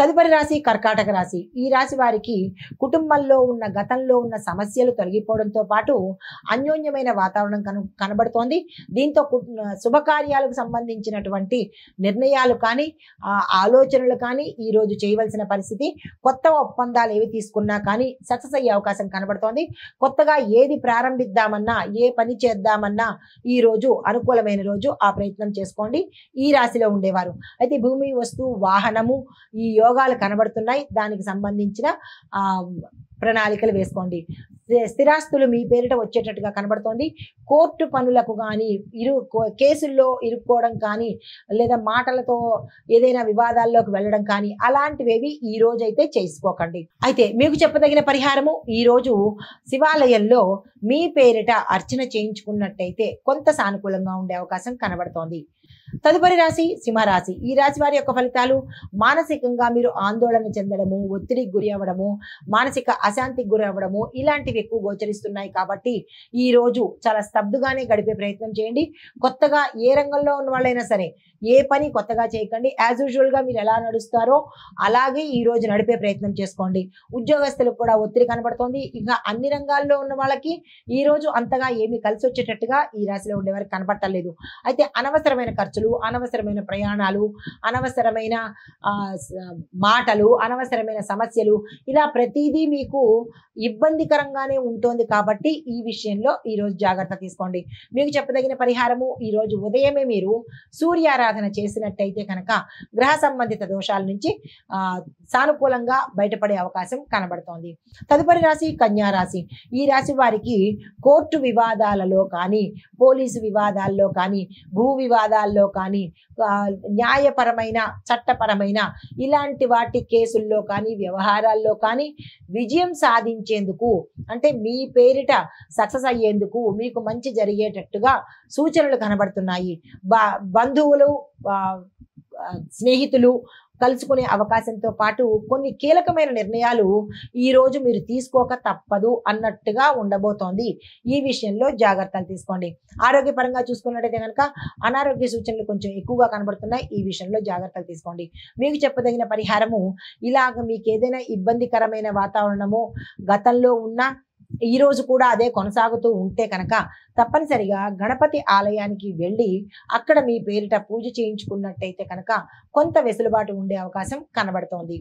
తదుపరి రాశి కర్కాటక రాశి. ఈ రాశి వారికి కుటుంబంలో ఉన్న గతంలో ఉన్న సమస్యలు తొలగిపోవడంతో పాటు అన్యోన్యమైన వాతావరణం కనబడుతోంది. దీంతో శుభకార్యాలకు సంబంధించినటువంటి నిర్ణయాలు కానీ ఆలోచనలు కానీ ఈ రోజు చేయవలసిన పరిస్థితి. కొత్త ఒప్పందాలు ఏవి తీసుకున్నా కానీ సక్సెస్ అయ్యే అవకాశం కనబడుతోంది. కొత్తగా ఏది ప్రారంభిద్దామన్నా ఏ పని చేద్దామన్నా ఈ రోజు అనుకూలమైన రోజు. ఆ ప్రయత్నం చేసుకోండి ఈ రాశిలో ఉండేవారు. అయితే భూమి, వస్తువు, వాహనము ఈ యోగాలు కనబడుతున్నాయి. దానికి సంబంధించిన ప్రణాళికలు వేసుకోండి. స్థిరాస్తులు మీ పేరిట వచ్చేటట్టుగా కనబడుతోంది. కోర్టు పనులకు కానీ కేసుల్లో ఇరుక్కోవడం కానీ లేదా మాటలతో ఏదైనా వివాదాల్లోకి వెళ్ళడం కానీ అలాంటివేవి ఈ రోజు అయితే చేసుకోకండి. అయితే మీకు చెప్పదగిన పరిహారము, ఈ రోజు శివాలయంలో మీ పేరిట అర్చన చేయించుకున్నట్టయితే కొంత సానుకూలంగా ఉండే అవకాశం కనబడుతోంది. తదుపరి రాశి సింహరాశి. ఈ రాశి వారి యొక్క ఫలితాలు: మానసికంగా మీరు ఆందోళన చెందడము, ఒత్తిడికి గురి అవ్వడము, మానసిక అశాంతికి గురి అవ్వడము ఇలాంటివి ఎక్కువ గోచరిస్తున్నాయి. కాబట్టి ఈ రోజు చాలా స్తబ్దుగానే గడిపే ప్రయత్నం చేయండి. కొత్తగా ఏ రంగంలో ఉన్న వాళ్ళైనా సరే ఏ పని కొత్తగా చేయకండి. యాజ్ యూజువల్ గా మీరు ఎలా నడుస్తారో అలాగే ఈ రోజు నడిపే ప్రయత్నం చేసుకోండి. ఉద్యోగస్తులకు కూడా ఒత్తిడి కనబడుతోంది. ఇంకా అన్ని రంగాల్లో ఉన్న వాళ్ళకి ఈ రోజు అంతగా ఏమీ కలిసి వచ్చేటట్టుగా ఈ రాశిలో ఉండేవారికి కనపడలేదు. అయితే అనవసరమైన ఖర్చులు, అనవసరమైన ప్రయాణాలు, అనవసరమైన మాటలు, అనవసరమైన సమస్యలు ఇలా ప్రతిదీ మీకు ఇబ్బందికరంగానే ఉంటుంది. కాబట్టి ఈ విషయంలో ఈ రోజు జాగ్రత్త తీసుకోండి. మీకు చెప్పదగిన పరిహారము, ఈ రోజు ఉదయమే మీరు సూర్యారాధన చేసినట్టయితే కనుక గ్రహ సంబంధిత దోషాల నుంచి సానుకూలంగా బయటపడే అవకాశం కనబడుతోంది. తదుపరి రాశి కన్యా రాశి. ఈ రాశి వారికి కోర్టు వివాదాలలో కానీ, పోలీసు వివాదాల్లో కానీ, భూ వివాదాల్లో కానీ, న్యాయపరమైన చట్టపరమైన ఇలాంటి వాటి కేసుల్లో కానీ వ్యవహారాల్లో కానీ విజయం సాధించేందుకు, అంటే మీ పేరిట సక్సెస్ అయ్యేందుకు మీకు మంచి జరిగేటట్టుగా సూచనలు కనబడుతున్నాయి. బంధువులు, స్నేహితులు కలుసుకునే అవకాశంతో పాటు కొన్ని కీలకమైన నిర్ణయాలు ఈ రోజు మీరు తీసుకోక తప్పదు అన్నట్టుగా ఉండబోతోంది. ఈ విషయంలో జాగ్రత్తలు తీసుకోండి. ఆరోగ్యపరంగా చూసుకున్నట్టయితే కనుక అనారోగ్య సూచనలు కొంచెం ఎక్కువగా కనబడుతున్నాయి. ఈ విషయంలో జాగ్రత్తలు తీసుకోండి. మీకు చెప్పదగిన పరిహారము, ఇలాగ మీకు ఏదైనా ఇబ్బందికరమైన వాతావరణము గతంలో ఉన్న ఈ రోజు కూడా అదే కొనసాగుతూ ఉంటే కనుక తప్పనిసరిగా గణపతి ఆలయానికి వెళ్ళి అక్కడ మీ పేరిట పూజ చేయించుకున్నట్టయితే కనుక కొంత వెసులుబాటు ఉండే అవకాశం కనబడుతోంది.